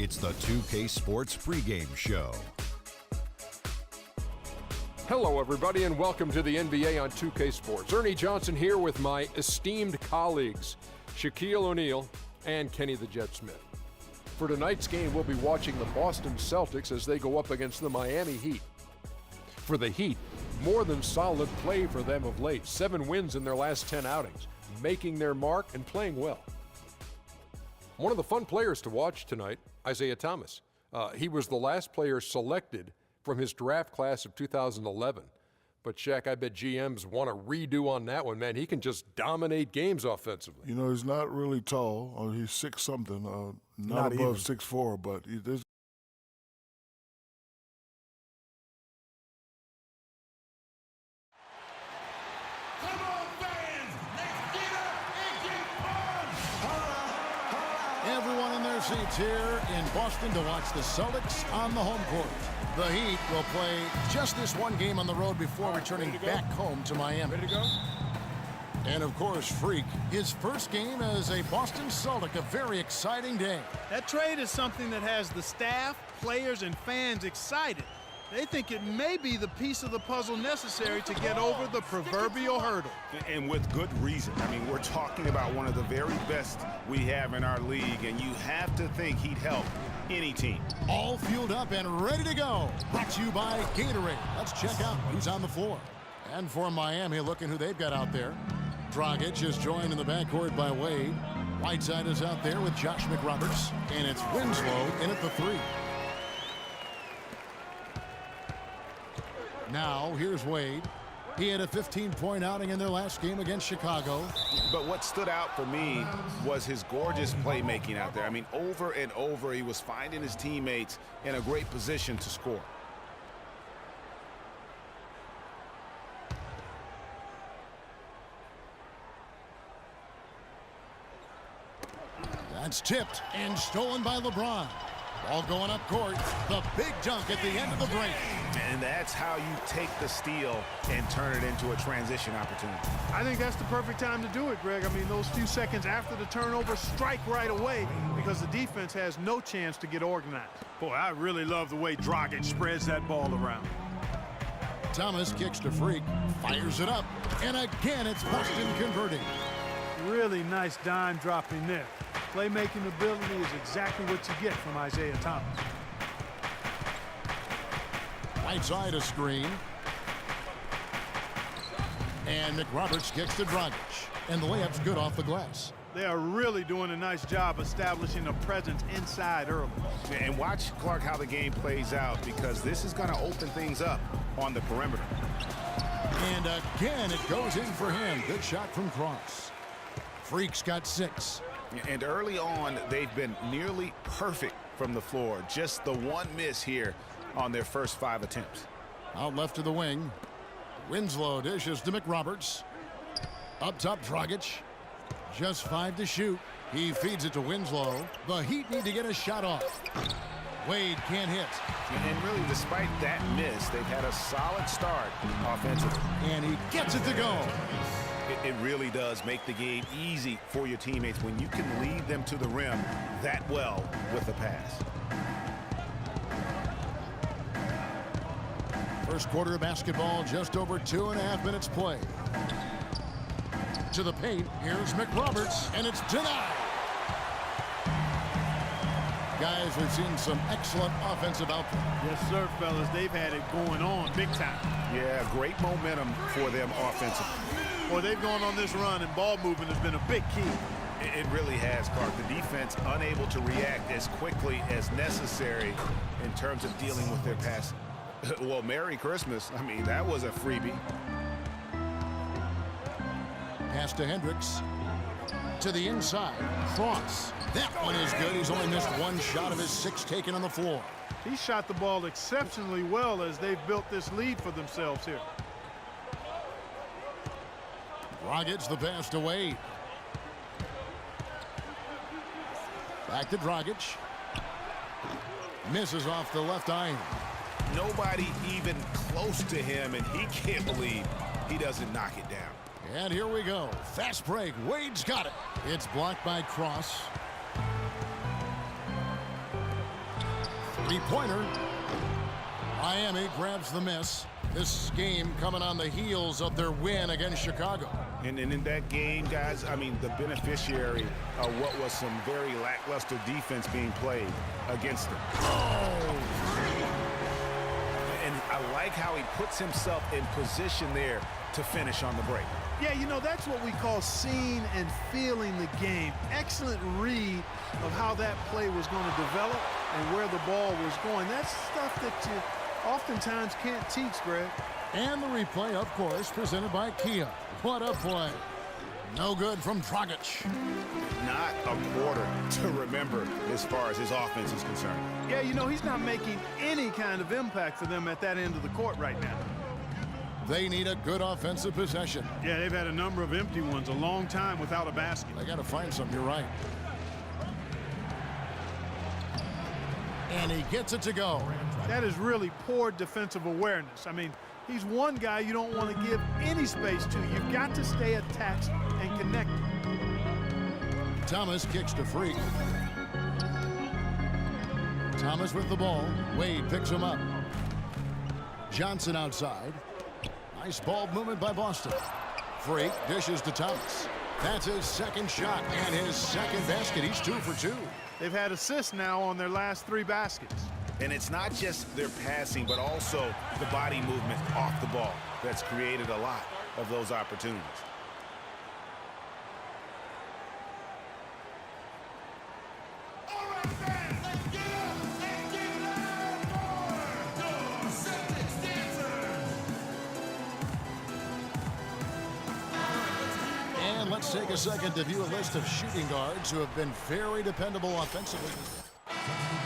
It's the 2K Sports pregame show. Hello, everybody, and welcome to the NBA on 2K Sports. Ernie Johnson here with my esteemed colleagues, Shaquille O'Neal and Kenny the Jet Smith. For tonight's game, we'll be watching the Boston Celtics as they go up against the Miami Heat. For the Heat, more than solid play for them of late. 7 wins in their last 10 outings, making their mark and playing well. One of the fun players to watch tonight, Isaiah Thomas. He was the last player selected from his draft class of 2011. But, Shaq, I bet GMs want to redo on that one, man. He can just dominate games offensively. You know, he's not really tall. He's 6-something, not above 6'4", but there's Everyone in their seats here in Boston to watch the Celtics on the home court. The Heat will play just this one game on the road before returning back home to Miami. Ready to go? And, of course, Freak, his first game as a Boston Celtic, a very exciting day. That trade is something that has the staff, players, and fans excited. They think it may be the piece of the puzzle necessary to get over the proverbial hurdle. And with good reason. I mean, we're talking about one of the very best we have in our league, and you have to think he'd help any team. All fueled up and ready to go. Brought to you by Gatorade. Let's check out who's on the floor. And for Miami, looking who they've got out there. Dragic is joined in the backcourt by Wade. Whiteside is out there with Josh McRoberts. And it's Winslow in at the 3. Now, here's Wade. He had a 15-point outing in their last game against Chicago. But what stood out for me was his gorgeous playmaking out there. I mean, over and over, he was finding his teammates in a great position to score. That's tipped and stolen by LeBron. Ball going up court. The big dunk at the end of the break. And that's how you take the steal and turn it into a transition opportunity. I think that's the perfect time to do it, Greg. I mean, those few seconds after the turnover, strike right away because the defense has no chance to get organized. Boy, I really love the way Dragic spreads that ball around. Thomas kicks to Freak, fires it up, and again it's Boston converting. Really nice dime dropping there. Playmaking ability is exactly what you get from Isaiah Thomas. Right side a screen. And McRoberts kicks to Dragic. And the layup's good off the glass. They are really doing a nice job establishing a presence inside early. And watch, Clark, how the game plays out, because this is going to open things up on the perimeter. And again, it goes in for him. Good shot from Cross. Freak's got 6. And early on, they've been nearly perfect from the floor. Just the one miss here on their first 5 attempts. Out left to the wing. Winslow dishes to McRoberts. Up top, Dragic. Just 5 to shoot. He feeds it to Winslow. The Heat need to get a shot off. Wade can't hit. And really, despite that miss, they've had a solid start offensively. And he gets it to go. It really does make the game easy for your teammates when you can lead them to the rim that well with the pass. First quarter of basketball, just over 2.5 minutes play. To the paint, here's McRoberts, and it's denied. Guys, we've seen some excellent offensive output. Yes, sir, fellas. They've had it going on big time. Yeah, great momentum for them offensively. Boy, they've gone on this run, and ball movement has been a big key. It really has, Clark. The defense unable to react as quickly as necessary in terms of dealing with their passing. Well, Merry Christmas. I mean, that was a freebie. Pass to Hendricks. To the inside. Cross. That one is good. He's only missed 1 shot of his 6 taken on the floor. He shot the ball exceptionally well as they've built this lead for themselves here. Dragic the pass to Wade. Back to Dragic. Misses off the left iron. Nobody even close to him, and he can't believe he doesn't knock it down. And here we go. Fast break. Wade's got it. It's blocked by Cross. Three-pointer. Miami grabs the miss. This game coming on the heels of their win against Chicago. And in that game, guys, I mean, the beneficiary of what was some very lackluster defense being played against them. And I like how he puts himself in position there to finish on the break. Yeah, you know, that's what we call seeing and feeling the game. Excellent read of how that play was going to develop and where the ball was going. That's stuff that you oftentimes can't teach, Greg. And the replay, of course, presented by Kia. What a play. No good from Dragic. Not a quarter to remember as far as his offense is concerned. Yeah, you know, he's not making any kind of impact for them at that end of the court right now. They need a good offensive possession. Yeah, they've had a number of empty ones, a long time without a basket. They got to find some, you're right. And he gets it to go. That is really poor defensive awareness. I mean, he's one guy you don't want to give any space to. You've got to stay attached and connected. Thomas kicks to Freak. Thomas with the ball. Wade picks him up. Johnson outside. Nice ball movement by Boston. Freak dishes to Thomas. That's his second shot and his second basket. He's 2 for 2. They've had assists now on their last 3 baskets. And it's not just their passing, but also the body movement off the ball that's created a lot of those opportunities. And let's take a second to view a list of shooting guards who have been very dependable offensively.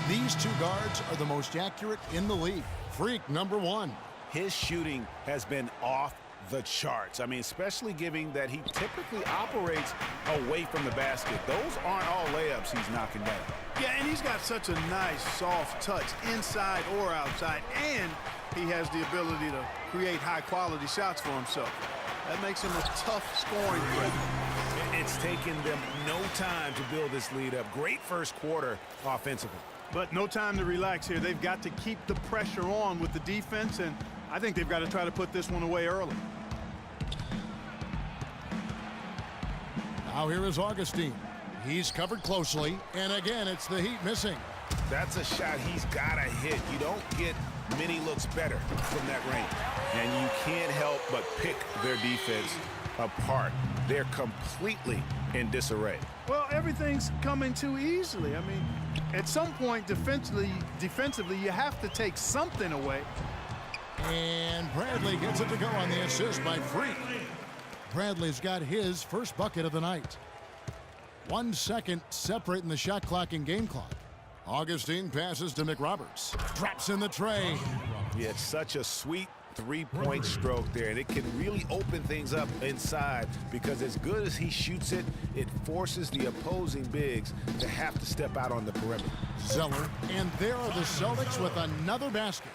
These 2 guards are the most accurate in the league. Freak, number 1. His shooting has been off the charts. I mean, especially given that he typically operates away from the basket. Those aren't all layups he's knocking down. Yeah, and he's got such a nice, soft touch inside or outside, and he has the ability to create high-quality shots for himself. That makes him a tough scoring threat. It's taken them no time to build this lead up. Great first quarter offensively. But no time to relax here. They've got to keep the pressure on with the defense, and I think they've got to try to put this one away early. Now here is Augustine. He's covered closely, and again, it's the Heat missing. That's a shot he's got to hit. You don't get many looks better from that range. And you can't help but pick their defense apart. They're completely in disarray. Well, everything's coming too easily. I mean, at some point defensively, you have to take something away. And Bradley gets it to go on the assist by Freak. Bradley's got his first bucket of the night. 1 second separating the shot clock and game clock. Augustine passes to McRoberts. Drops in the tray. Yeah, it's such a sweet three-point stroke there, and it can really open things up inside because as good as he shoots it, it forces the opposing bigs to have to step out on the perimeter. Zeller, and there are the Celtics with another basket.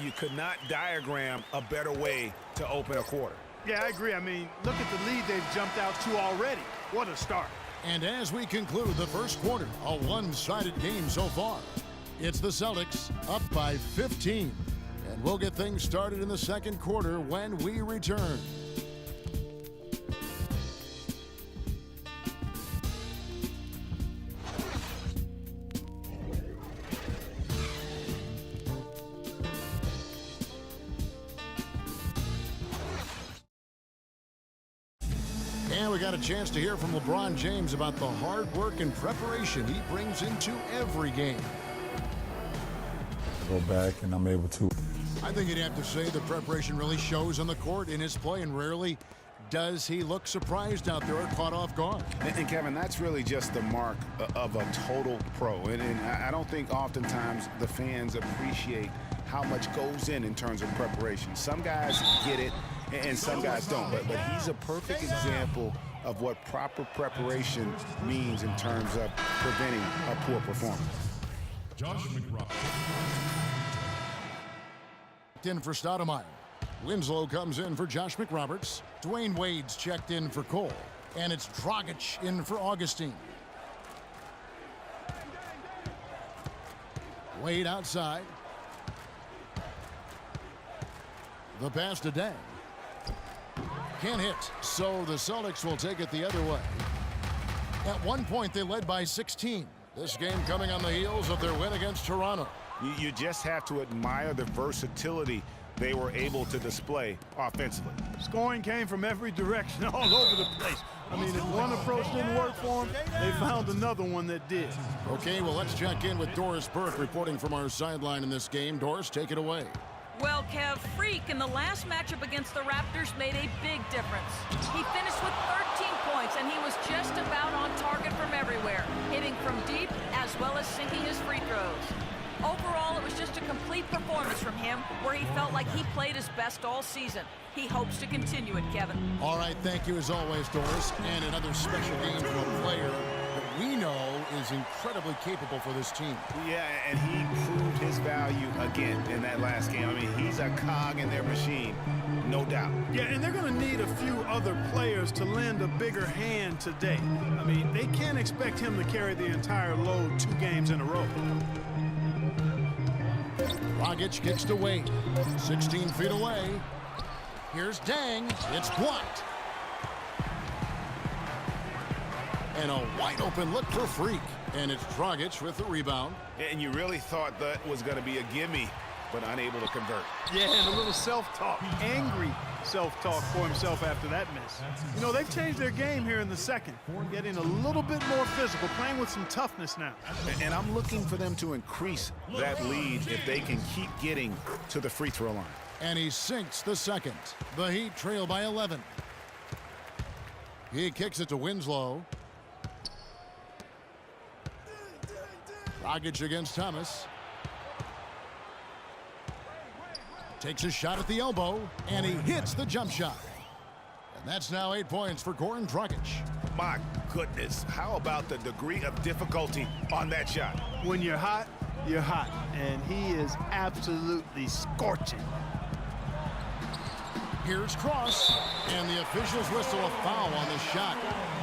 You could not diagram a better way to open a quarter. Yeah, I agree. I mean, look at the lead they've jumped out to already. What a start. And as we conclude the first quarter, a one-sided game so far. It's the Celtics up by 15. And we'll get things started in the second quarter when we return. And we got a chance to hear from LeBron James about the hard work and preparation he brings into every game. Go back and I'm able to. I think you'd have to say the preparation really shows on the court in his play, and rarely does he look surprised out there or caught off guard. And Kevin, that's really just the mark of a total pro. And I don't think oftentimes the fans appreciate how much goes in terms of preparation. Some guys get it, and some guys don't. But he's a perfect example of what proper preparation means in terms of preventing a poor performance. Josh McRoberts. In for Stoudemire. Winslow comes in for Josh McRoberts. Dwayne Wade's checked in for Cole. And it's Dragic in for Augustine. Wade outside. The pass to Deng. Can't hit, so the Celtics will take it the other way. At one point, they led by 16. This game coming on the heels of their win against Toronto. You just have to admire the versatility they were able to display offensively. Scoring came from every direction, all over the place. I mean, if one approach didn't work for them, they found another one that did. Okay, well, let's check in with Doris Burke reporting from our sideline in this game. Doris, take it away. Well, Kev, Freak in the last matchup against the Raptors made a big difference. He finished with 13 points, and he was just about on target from everywhere, hitting from deep as well as sinking his free throws. Overall, it was just a complete performance from him where he felt like he played his best all season. He hopes to continue it, Kevin. All right, thank you as always, Doris. And another special game from a player that we know is incredibly capable for this team. Yeah, and he proved his value again in that last game. I mean, he's a cog in their machine, no doubt. Yeah, and they're going to need a few other players to lend a bigger hand today. I mean, they can't expect him to carry the entire load 2 games in a row. Dragic kicks to Wade. 16 feet away. Here's Deng. It's blocked. And a wide open look for Freak. And it's Dragic with the rebound. And you really thought that was going to be a gimme, but unable to convert. Yeah, and a little self-talk, angry self-talk for himself after that miss. You know, they've changed their game here in the second, getting a little bit more physical, playing with some toughness now. And I'm looking for them to increase that lead if they can keep getting to the free throw line. And he sinks the second. The Heat trail by 11. He kicks it to Winslow. Dragic against Thomas. Takes a shot at the elbow, and he hits the jump shot. And that's now 8 points for Goran Dragic. My goodness, how about the degree of difficulty on that shot? When you're hot, and he is absolutely scorching. Here's Cross, and the officials whistle a foul on the shot.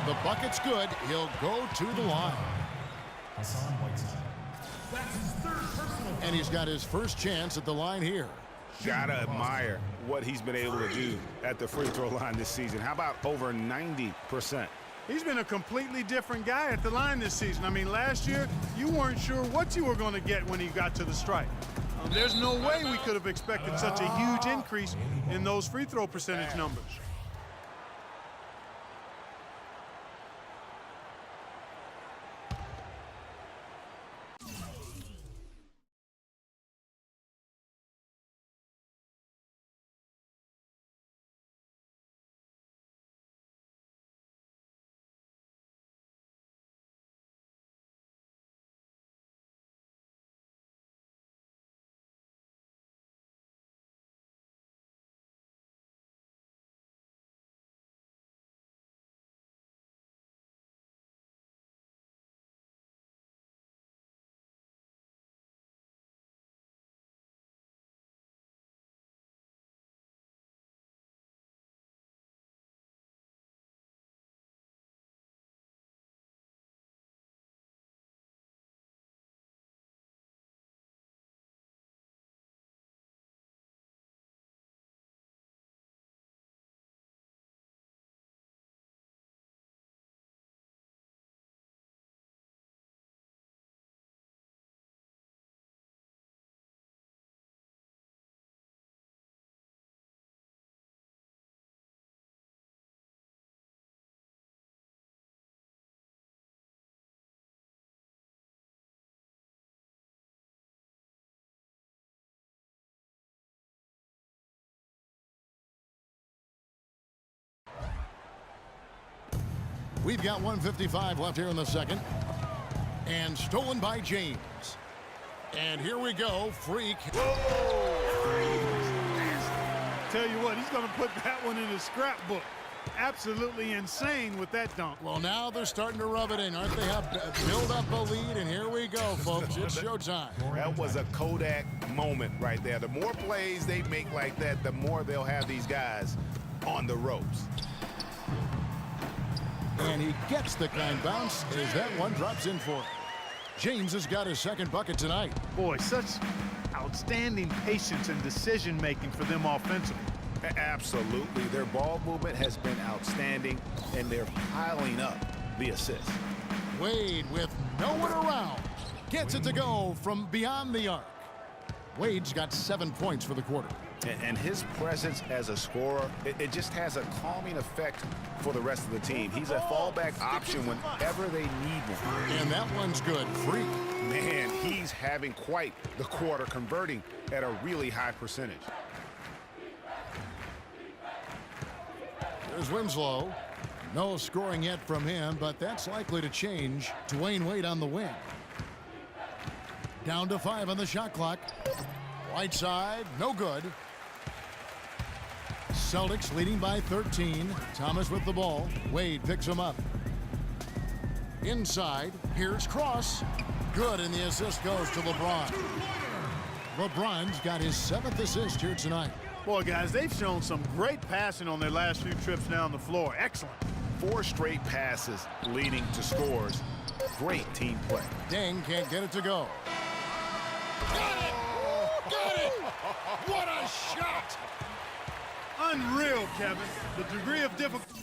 The bucket's good. He'll go to the line. And he's got his first chance at the line here. Gotta admire what he's been able to do at the free throw line this season. How about over 90%? He's been a completely different guy at the line this season. I mean, last year, you weren't sure what you were going to get when he got to the stripe. There's no way we could have expected such a huge increase in those free throw percentage numbers. We've got 1:55 left here in the second. And stolen by James. And here we go, Freak. Tell you what, he's going to put that one in his scrapbook. Absolutely insane with that dunk. Well, now they're starting to rub it in, aren't they? Have build up a lead, and here we go, folks. It's showtime. That was a Kodak moment right there. The more plays they make like that, the more they'll have these guys on the ropes. And he gets the kind bounce as that one drops in for him. James has got his second bucket tonight. Boy, such outstanding patience and decision-making for them offensively. Absolutely. Their ball movement has been outstanding, and they're piling up the assists. Wade with no one around. Gets it to go from beyond the arc. Wade's got 7 points for the quarter. And his presence as a scorer, it just has a calming effect for the rest of the team. He's a fallback option whenever they need one. And that one's good. Free. Man, he's having quite the quarter, converting at a really high percentage. There's Winslow. No scoring yet from him, but that's likely to change. Dwayne Wade on the wing. Down to 5 on the shot clock. Right side, no good. Celtics leading by 13. Thomas with the ball. Wade picks him up. Inside, here's Cross. Good, and the assist goes to LeBron. LeBron's got his 7th assist here tonight. Boy, guys, they've shown some great passing on their last few trips down the floor. Excellent. 4 straight passes leading to scores. Great team play. Deng can't get it to go. Got it! Got it! What a shot! Unreal, Kevin. The degree of difficulty.